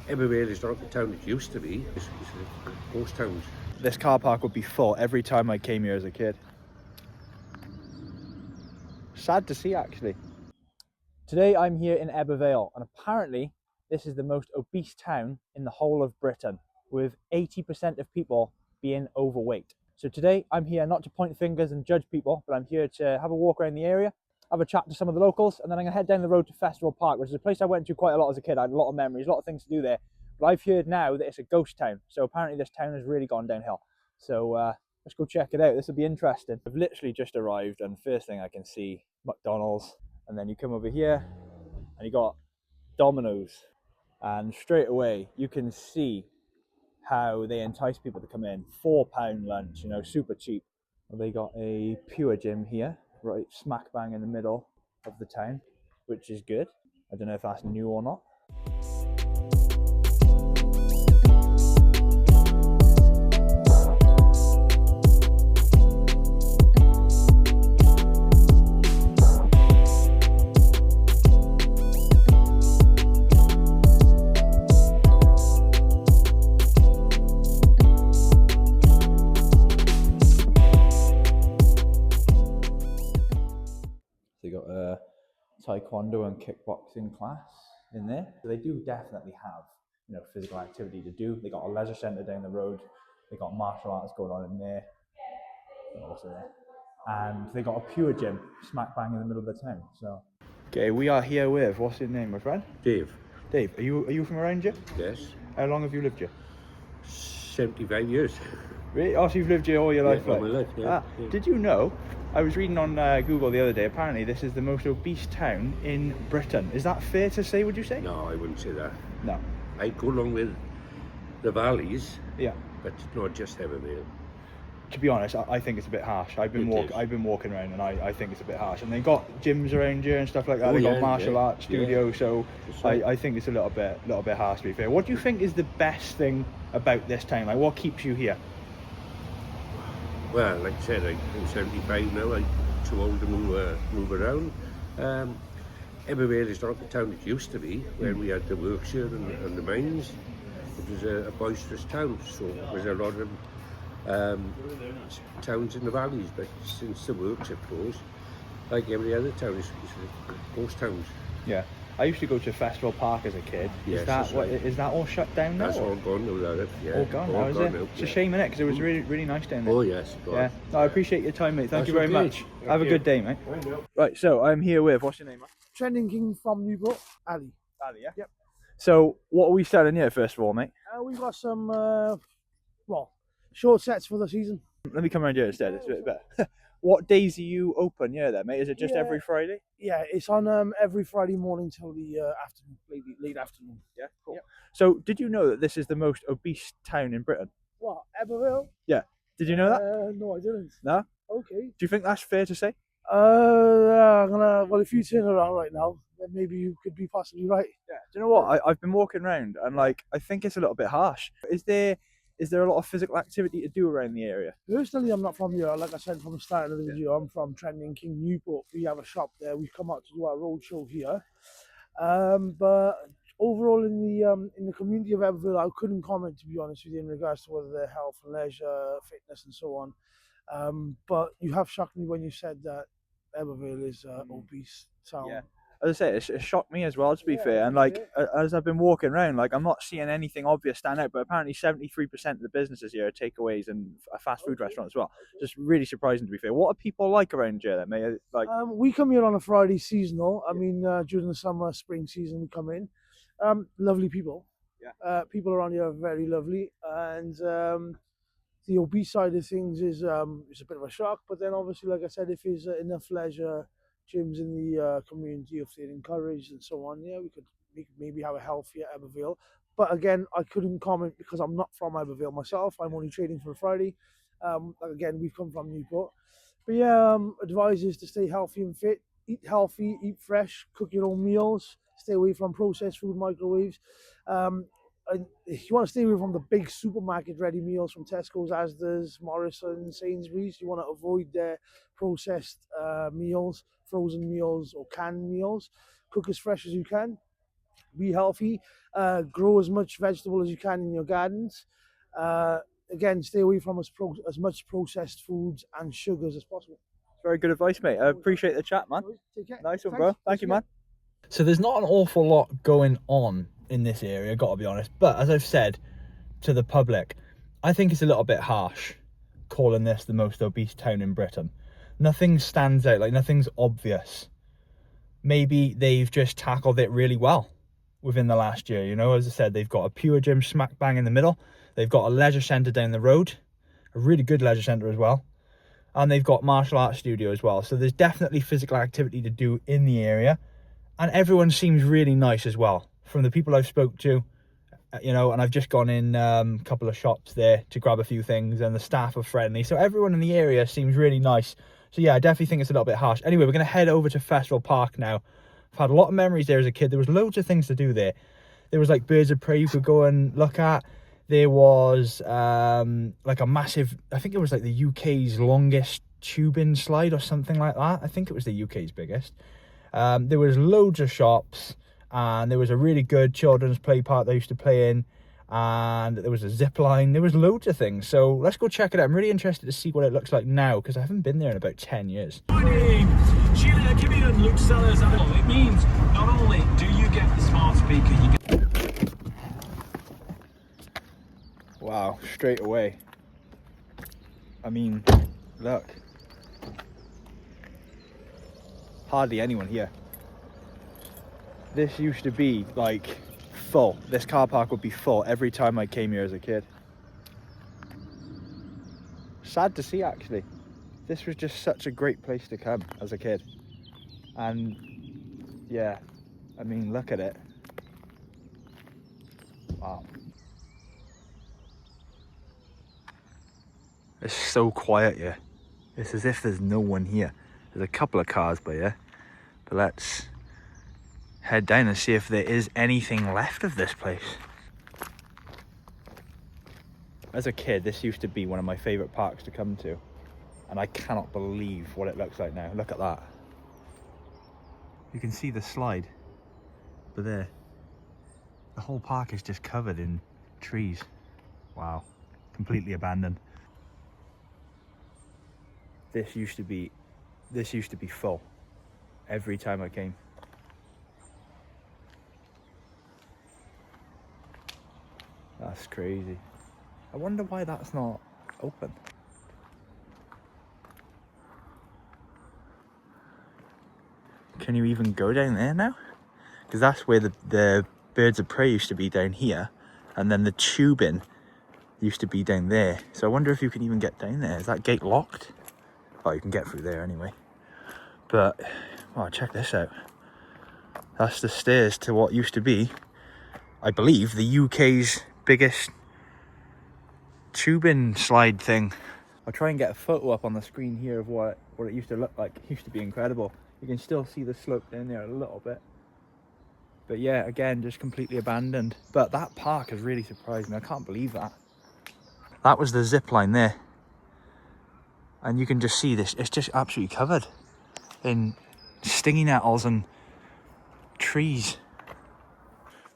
Ebbw Vale is not the town it used to be. It's a ghost town. This car park would be full every time I came here as a kid. Sad to see, actually. Today I'm here in Ebbw Vale, and apparently this is the most obese town in the whole of Britain, with 80% of people being overweight. So today I'm here not to point fingers and judge people, but I'm here to have a walk around the area, have a chat to some of the locals, and then I'm going to head down the road to Festival Park, which is a place I went to quite a lot as a kid. I had a lot of memories, a lot of things to do there. But I've heard now that it's a ghost town, so apparently this town has really gone downhill. So let's go check it out. This will be interesting. I've literally just arrived, and first thing I can see, McDonald's, and then you come over here and you got Domino's, and straight away you can see how they entice people to come in. £4 lunch, you know, super cheap. Well, they got a Pure Gym here, right smack bang in the middle of the town, which is good. I don't know if that's new or not. They got a taekwondo and kickboxing class in there. So they do definitely have, you know, physical activity to do. They got a leisure centre down the road. They got martial arts going on in there. Also there. And they got a Pure Gym smack bang in the middle of the town. So okay, we are here with, what's your name, my friend? Dave. Dave, are you from around here? Yes. How long have you lived here? 75 years. Really? Oh, so you've lived here all your life? All my life, yeah. Yeah. Did you know, I was reading on Google the other day, apparently this is the most obese town in Britain. Is that fair to say, would you say? No, I wouldn't say that. No. I go along with the valleys, Yeah. but not just Ebbw Vale. To be honest, I think it's a bit harsh. I've been walking around, and I think it's a bit harsh. And they got gyms around here and stuff like that. They got martial arts studios, so I think it's a little bit harsh, to be fair. What do you think is the best thing about this town? Like, what keeps you here? Well, like I said, I'm 75 now. I'm too old to move around. Ebbw Vale is not the town it used to be when we had the works here and the mines. It was a boisterous town, so there was a lot of towns in the valleys, but since the works have closed, like every other town, it's ghost towns. Yeah. I used to go to Festival Park as a kid. Yes, is that all shut down now? That's all gone now, yeah. All gone now, is it? It's a shame, innit? Because it was really nice down there. Oh, yes. Yeah. No, I appreciate your time, mate. Thank you very much. Have a good day, mate. Right, so I'm here with, what's your name, mate? Trending King from Newport, Ali. Ali, yeah? Yep. So, what are we selling here, first of all, mate? We've got some, short sets for the season. Let me come around here instead, it's a bit better. What days are you open here then, mate? Is it just every Friday? Yeah, it's on every Friday morning till the afternoon, late afternoon. Yeah, cool. Yep. So, did you know that this is the most obese town in Britain? What, Ebbw Vale? Yeah. Did you know that? No, I didn't. No? Okay. Do you think that's fair to say? Well, if you turn around right now, then maybe you could be possibly right. Yeah. Do you know what? I've been walking around and I think it's a little bit harsh. Is there a lot of physical activity to do around the area? Personally, I'm not from here. Like I said from the start of the video, I'm from Trending King, Newport. We have a shop there. We've come out to do our road show here. But overall in the community of Ebbw Vale, I couldn't comment, to be honest with you, in regards to whether they're health and leisure, fitness and so on. But you have shocked me when you said that Ebbw Vale is obese town. Yeah. As I say, it shocked me as well, to be fair. And as I've been walking around, I'm not seeing anything obvious stand out. But apparently, 73% of the businesses here are takeaways and a fast food restaurant as well. Just really surprising, to be fair. What are people like around here, then, mate? We come here on a Friday seasonal. I mean, during the summer, spring season, we come in. Lovely people. Yeah. People around here are very lovely, and the obese side of things is a bit of a shock. But then, obviously, like I said, if there's enough leisure gyms in the community, if they're encouraged and so on, yeah, we could maybe have a healthier Ebbw Vale. But again, I couldn't comment because I'm not from Ebbw Vale myself. I'm only trading for Friday. Again, we've come from Newport. But yeah, advice is to stay healthy and fit, eat healthy, eat fresh, cook your own meals, stay away from processed food, microwaves. And if you want to stay away from the big supermarket ready meals from Tesco's, Asda's, Morrison's, Sainsbury's, you want to avoid their processed meals, frozen meals or canned meals. Cook as fresh as you can. be healthy, grow as much vegetable as you can in your gardens. Again, stay away from as much processed foods and sugars as possible. Very good advice, mate. I appreciate the chat, man. Take care. Nice one, Thanks. bro. Thank you, man. So there's not an awful lot going on in this area, gotta be honest. But as I've said to the public, I think it's a little bit harsh calling this the most obese town in Britain. Nothing stands out, like nothing's obvious. Maybe they've just tackled it really well within the last year. You know, as I said, they've got a pure gym smack bang in the middle. They've got a leisure centre down the road, a really good leisure centre as well. And they've got martial arts studio as well. So there's definitely physical activity to do in the area. And everyone seems really nice as well. From the people I've spoke to, you know, and I've just gone in a couple of shops there to grab a few things, and the staff are friendly. So everyone in the area seems really nice. So yeah, I definitely think it's a little bit harsh. Anyway, we're going to head over to Festival Park now. I've had a lot of memories there as a kid. There was loads of things to do there. There was like birds of prey you could go and look at. There was like a massive, I think it was like the UK's longest tubing slide or something like that. I think it was the UK's biggest. There was loads of shops, and there was a really good children's play park they used to play in, and there was a zip line. There was loads of things. So let's go check it out. I'm really interested to see what it looks like now, because I haven't been there in about 10 years. Sheila Kimmy and Luke Sellers. It means not only do you get the smart speaker, you get... Wow, straight away. I mean, look. Hardly anyone here. This used to be like full. This car park would be full every time I came here as a kid. Sad to see, actually. This was just such a great place to come as a kid. And yeah, I mean, look at it. Wow. It's so quiet here. It's as if there's no one here. There's a couple of cars by here, but let's head down and see if there is anything left of this place. As a kid, this used to be one of my favourite parks to come to, and I cannot believe what it looks like now. Look at that. You can see the slide, but there, the whole park is just covered in trees. Wow, completely abandoned. This used to be full every time I came. That's crazy. I wonder why that's not open. Can you even go down there now? Because that's where the birds of prey used to be, down here, and then the tubing used to be down there. So I wonder if you can even get down there. Is that gate locked? Oh, you can get through there anyway. But, wow, check this out. That's the stairs to what used to be, I believe, the UK's biggest tubing slide thing. I'll try and get a photo up on the screen here of what it used to look like. It used to be incredible. You can still see the slope down there a little bit. But yeah, again, just completely abandoned. But that park has really surprised me. I can't believe that. That was the zip line there. And you can just see this, it's just absolutely covered in stinging nettles and trees.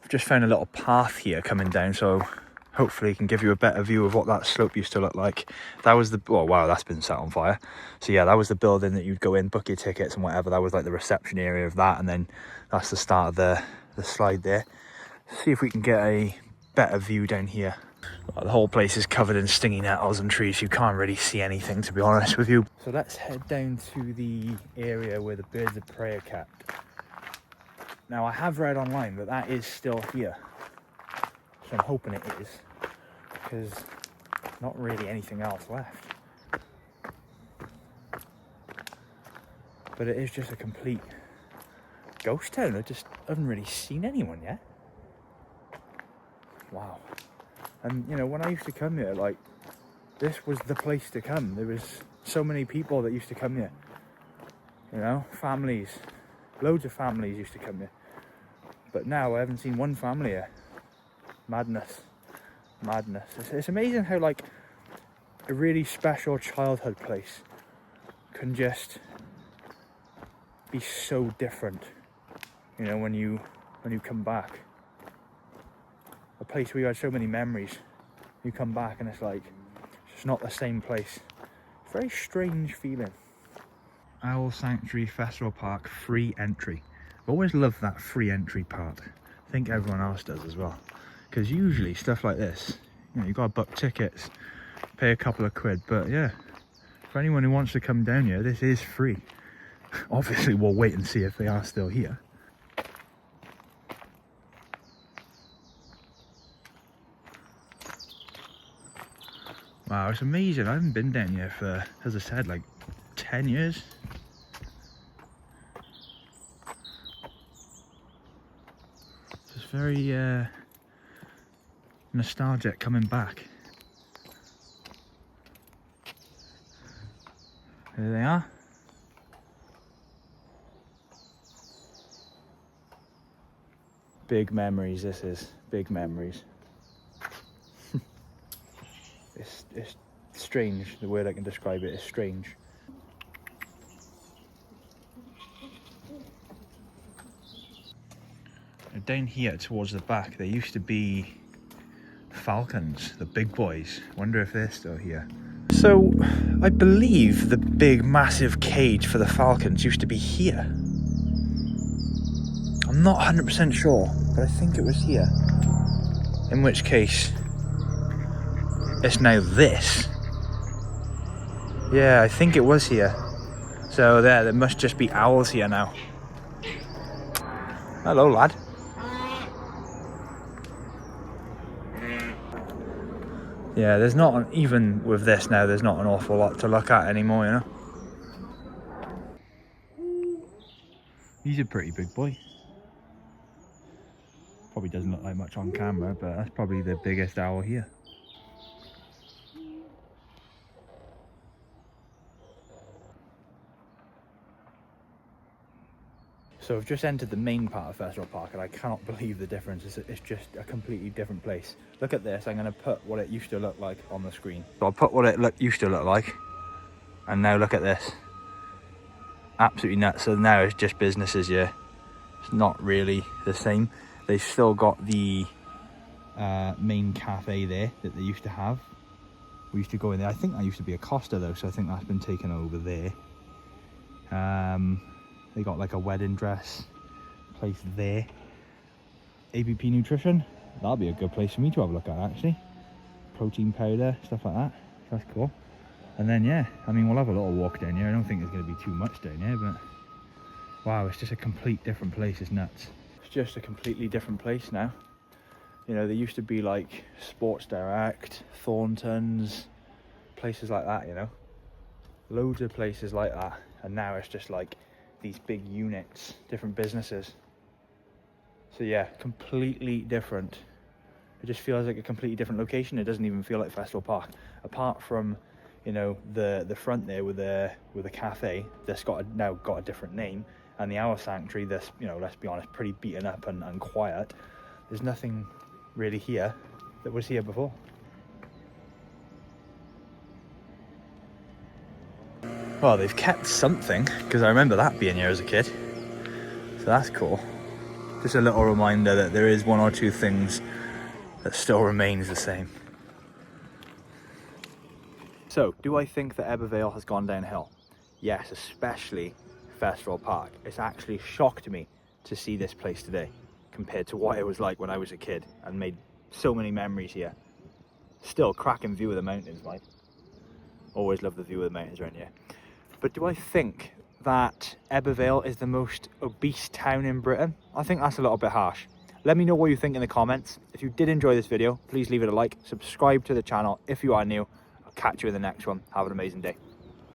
I've just found a little path here coming down, so hopefully it can give you a better view of what that slope used to look like. That was the, oh wow, that's been set on fire. So yeah, that was the building that you'd go in, book your tickets and whatever. That was like the reception area of that, and then that's the start of the slide there. See if we can get a better view down here. Well, the whole place is covered in stinging nettles and trees. You can't really see anything, to be honest with you. So let's head down to the area where the birds of prey are kept. Now, I have read online that that is still here. So I'm hoping it is, because not really anything else left. But it is just a complete ghost town. I just haven't really seen anyone yet. Wow. And you know, when I used to come here, like, this was the place to come. There was so many people that used to come here. You know, families, loads of families used to come here. But now I haven't seen one family here. Madness, madness. It's amazing how like a really special childhood place can just be so different. You know, when you come back. place where you had so many memories. You come back and it's like, it's not the same place. Very strange feeling. Owl Sanctuary Festival Park, free entry. I've always loved that free entry part. I think everyone else does as well. Because usually stuff like this, you know, you've got to book tickets, pay a couple of quid, but yeah, for anyone who wants to come down here, this is free. Obviously we'll wait and see if they are still here. Wow, it's amazing. I haven't been down here for, as I said, like 10 years. It's very nostalgic coming back. There they are. Big memories, this is. Big memories. It's strange, the word I can describe it is strange. Down here towards the back, there used to be falcons, the big boys. Wonder if they're still here. So, I believe the big massive cage for the falcons used to be here. I'm not 100% sure, but I think it was here. In which case, it's now this. Yeah, I think it was here. So there must just be owls here now. Hello, lad. Yeah, there's not, even with this now, there's not an awful lot to look at anymore, you know. He's a pretty big boy. Probably doesn't look like much on camera, but that's probably the biggest owl here. So I've just entered the main part of Festival Park and I cannot believe the difference. It's just a completely different place. Look at this, I'm going to put what it used to look like on the screen. So I'll put what it used to look like, and now look at this. Absolutely nuts. So now it's just businesses here. It's not really the same. They've still got the main cafe there that they used to have. We used to go in there. I think that used to be a Costa though, so I think that's been taken over there. They got like a wedding dress place there. ABP Nutrition, that'll be a good place for me to have a look at actually. Protein powder, stuff like that, so that's cool. And then yeah, I mean, we'll have a little walk down here. I don't think there's going to be too much down here, but wow, it's just a complete different place. It's nuts. It's just a completely different place now. You know, there used to be like Sports Direct, Thornton's, places like that, you know. Loads of places like that. And now it's just like these big units, different businesses. So yeah, completely different. It just feels like a completely different location. It doesn't even feel like Festival Park. Apart from, you know, the front there with the cafe that's now got a different name, and the Owl Sanctuary that's, you know, let's be honest, pretty beaten up and quiet. There's nothing really here that was here before. Well, they've kept something, because I remember that being here as a kid. So that's cool. Just a little reminder that there is one or two things that still remains the same. So, do I think that Ebbw Vale has gone downhill? Yes, especially Festival Park. It's actually shocked me to see this place today compared to what it was like when I was a kid and made so many memories here. Still, cracking view of the mountains, like. Always love the view of the mountains around here. But do I think that Ebbw Vale is the most obese town in Britain? I think that's a little bit harsh. Let me know what you think in the comments. If you did enjoy this video, please leave it a like, subscribe to the channel if you are new. I'll catch you in the next one. Have an amazing day.